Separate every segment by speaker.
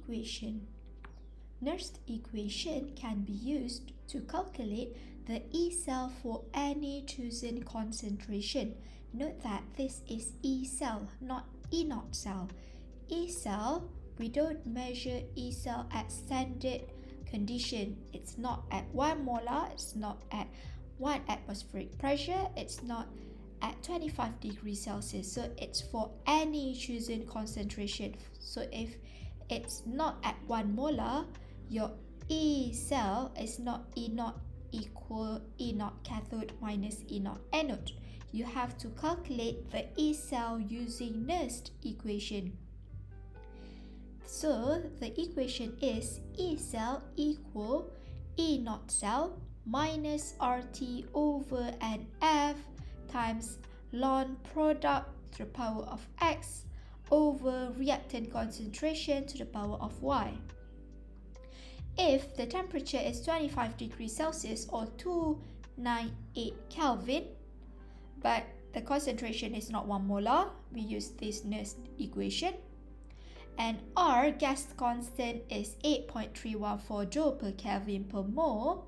Speaker 1: equation. Nernst equation can be used to calculate the E cell for any chosen concentration. Note that this is E cell, not E naught cell. E cell, we don't measure E cell at standard condition. It's not at 1 molar, it's not at 1 atmospheric pressure, it's not at 25 degrees Celsius. So it's for any chosen concentration. So if it's not at 1 molar, your E cell is not E naught equal E naught cathode minus E naught anode. You have to calculate the E cell using Nernst equation. So the equation is E cell equal E naught cell minus RT over NF times ln product to the power of X over reactant concentration to the power of Y. If the temperature is 25 degrees Celsius or 298 Kelvin, but the concentration is not 1 molar, we use this Nernst equation. And R, gas constant, is 8.314 joule per Kelvin per mole.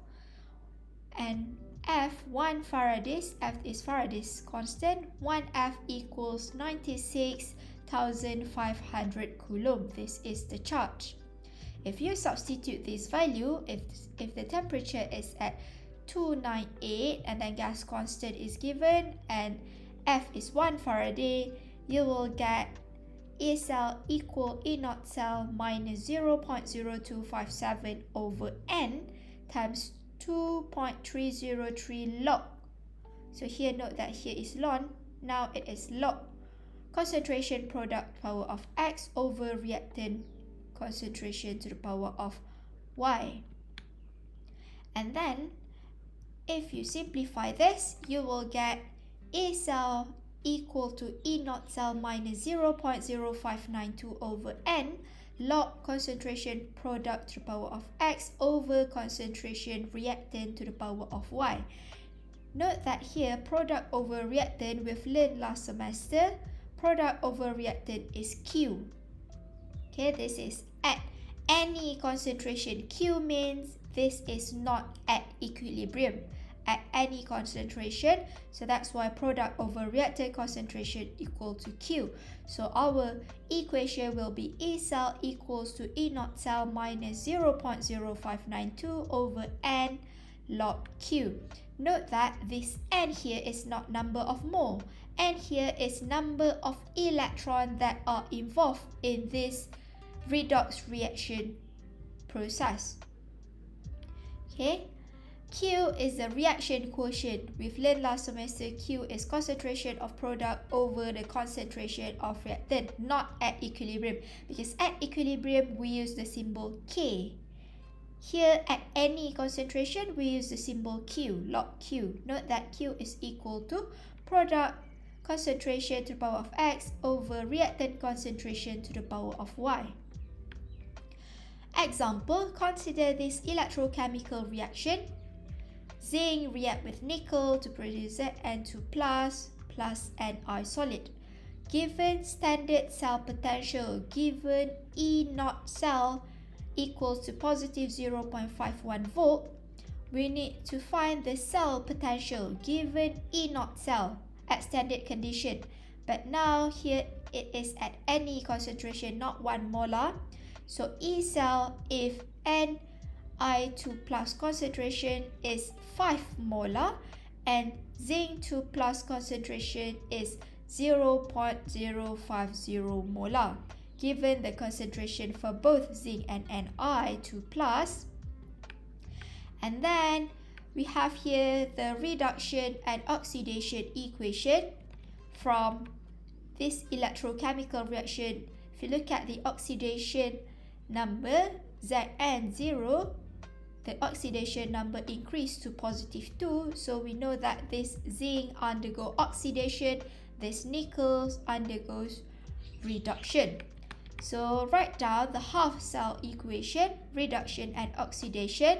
Speaker 1: And F, 1 Faraday's, F is Faraday's constant, 1F equals 96,500 coulomb. This is the charge. If you substitute this value, if the temperature is at 298 and then gas constant is given and F is 1 Faraday, you will get E cell equal E naught cell minus 0.0257 over N times 2.303 log. So here note that here is ln, now it is log. Concentration product power of X over reactant concentration to the power of Y. And then if you simplify this, you will get E cell equal to E naught cell minus 0.0592 over N log concentration product to the power of X over concentration reactant to the power of Y. Note that here product over reactant we've learned last semester, product over reactant is Q. Okay, this is at any concentration. Q means this is not at equilibrium, at any concentration. So that's why product over reactant concentration equal to Q. So our equation will be E cell equals to E naught cell minus 0.0592 over N log Q. Note that this N here is not number of mole. N here is number of electrons that are involved in this redox reaction process. Okay, Q is the reaction quotient. We've learned last semester Q is concentration of product over the concentration of reactant, not at equilibrium, because at equilibrium we use the symbol K. Here at any concentration we use the symbol Q, log Q. Note that Q is equal to product concentration to the power of X over reactant concentration to the power of Y. Example, consider this electrochemical reaction. Zinc react with nickel to produce Zn2+, plus Ni solid. Given standard cell potential, given E naught cell equals to positive 0.51 volt, we need to find the cell potential given E naught cell at standard condition. But now here it is at any concentration, not 1 molar. So E cell, if Ni2 plus concentration is 5 molar and zinc 2 plus concentration is 0.050 molar. Given the concentration for both zinc and Ni2 plus, and then we have here the reduction and oxidation equation from this electrochemical reaction. If you look at the oxidation number Zn0, the oxidation number increased to positive 2. So we know that this zinc undergo oxidation, this nickel undergoes reduction. So write down the half cell equation, reduction and oxidation.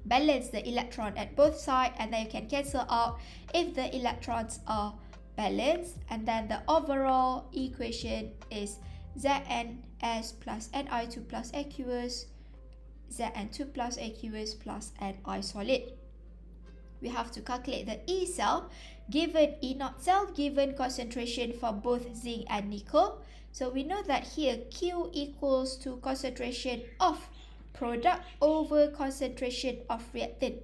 Speaker 1: Balance the electron at both sides and then you can cancel out if the electrons are balanced, and then the overall equation is Zns plus Ni2 plus aqueous, Zn2 plus aqueous plus Ni solid. We have to calculate the E cell given E naught cell, given concentration for both zinc and nickel. So we know that here Q equals to concentration of product over concentration of reactant.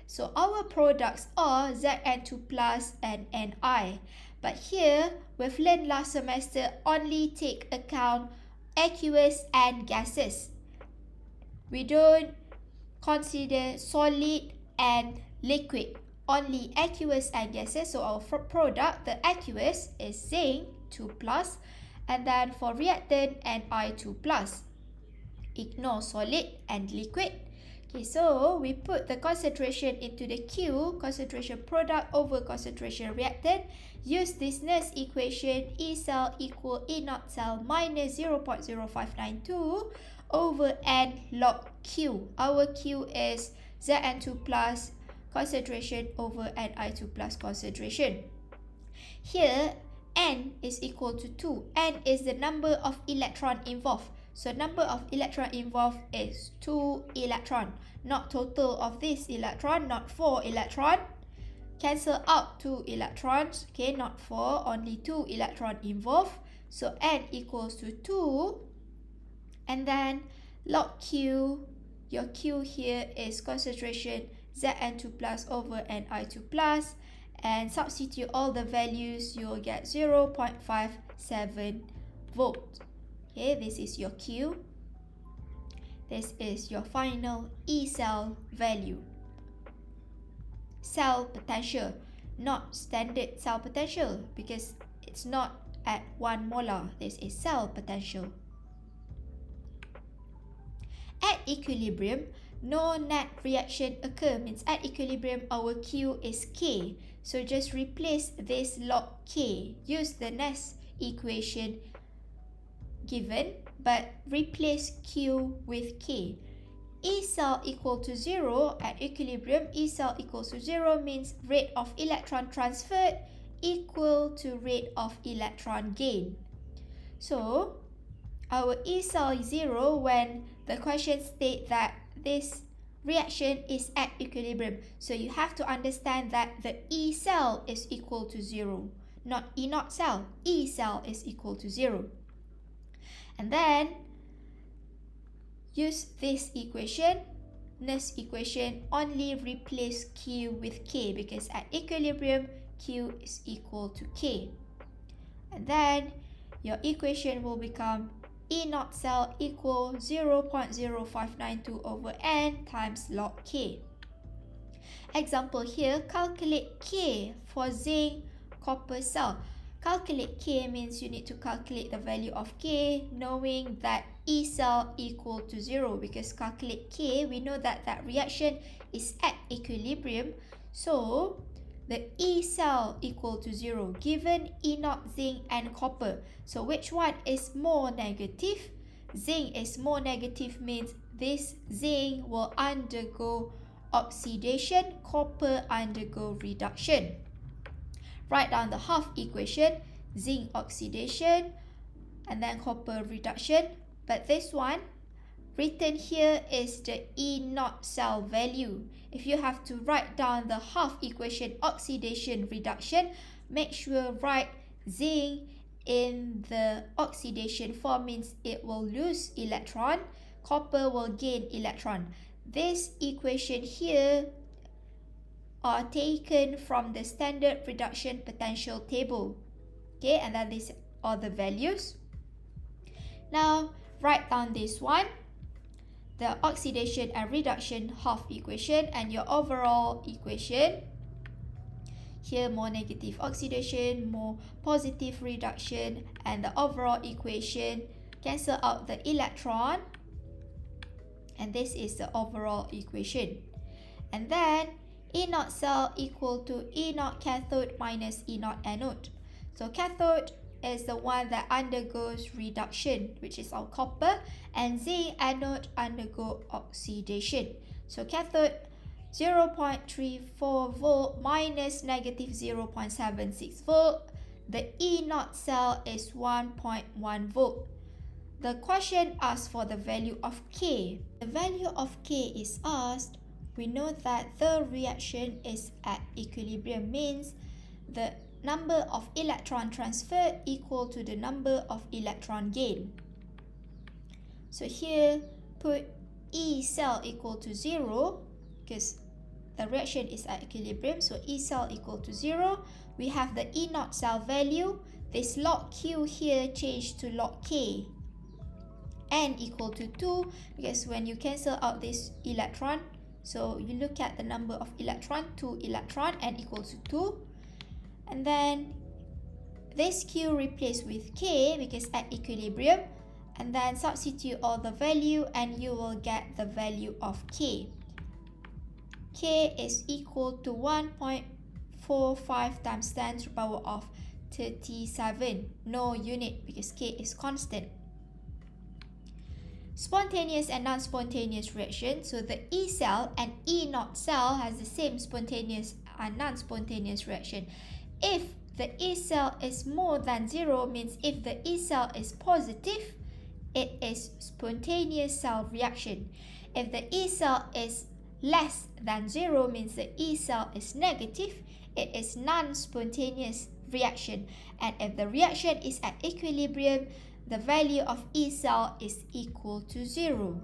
Speaker 1: So our products are Zn2 plus and Ni. But here, we've learned last semester, only take account aqueous and gases. We don't consider solid and liquid, only aqueous and gases. So our product, the aqueous, is zinc 2 plus, and then for reactant, Ni2 plus. Ignore solid and liquid. Okay, so we put the concentration into the Q, concentration product over concentration reactant. Use this Nernst equation, E cell equal E naught cell minus 0.0592 over N log Q. Our Q is Zn2 plus concentration over Ni2 plus concentration. Here, N is equal to 2. N is the number of electron involved. So number of electron involved is 2 electron. Not total of this electron, not 4 electron. Cancel out 2 electrons. Okay, not 4, only 2 electron involved. So N equals to 2. And then log Q, your Q here is concentration Zn2 plus over Ni2 plus. And substitute all the values, you'll get 0.57 volt. Okay, this is your Q. This is your final E cell value. Cell potential, not standard cell potential because it's not at 1 molar. This is cell potential. At equilibrium, no net reaction occur. Means at equilibrium, our Q is K. So just replace this log K. Use the Nernst equation given, but replace Q with K. E cell equal to 0 at equilibrium. E cell equals to 0 means rate of electron transferred equal to rate of electron gain. So our E cell is 0 when the question states that this reaction is at equilibrium. So you have to understand that the E cell is equal to 0, not E naught cell. E cell is equal to 0. And then use this equation, Nernst equation, only replace Q with K because at equilibrium, Q is equal to K. And then your equation will become E naught cell equal 0.0592 over N times log K. Example here, calculate K for zinc copper cell. Calculate K means you need to calculate the value of K knowing that E cell equal to 0 because calculate K, we know that that reaction is at equilibrium. So the E cell equal to 0 given E naught, zinc and copper. So which one is more negative? Zinc is more negative means this zinc will undergo oxidation, copper undergo reduction. Write down the half equation, zinc oxidation and then copper reduction. But this one written here is the E naught cell value. If you have to write down the half equation oxidation reduction, make sure write zinc in the oxidation form means it will lose electron, copper will gain electron. This equation here are taken from the standard reduction potential table. Okay, and then these are the values. Now write down this one, the oxidation and reduction half equation and your overall equation. Here more negative oxidation, more positive reduction, and the overall equation cancel out the electron. And this is the overall equation. And then E naught cell equal to E naught cathode minus E naught anode. So cathode is the one that undergoes reduction, which is our copper, and zinc anode undergo oxidation. So cathode 0.34 volt minus negative 0.76 volt. The E naught cell is 1.1 volt. The question asks for the value of K. The value of K is asked. We know that the reaction is at equilibrium, means the number of electron transferred equal to the number of electron gain. So here put E cell equal to 0 because the reaction is at equilibrium, so E cell equal to 0. We have the E naught cell value. This log Q here changed to log K. N equal to 2 because when you cancel out this electron, so you look at the number of electron, 2 electron, N equals to 2. And then this Q replaced with K because at equilibrium, and then substitute all the value and you will get the value of K. K is equal to 1.45 times 10 to the power of 37. No unit because K is constant. Spontaneous and non-spontaneous reaction. So the E cell and E naught cell has the same spontaneous and non-spontaneous reaction. If the E cell is more than 0, means if the E cell is positive, it is spontaneous cell reaction. If the E cell is less than 0, means the E cell is negative, it is non-spontaneous reaction. And if the reaction is at equilibrium, the value of E cell is equal to 0.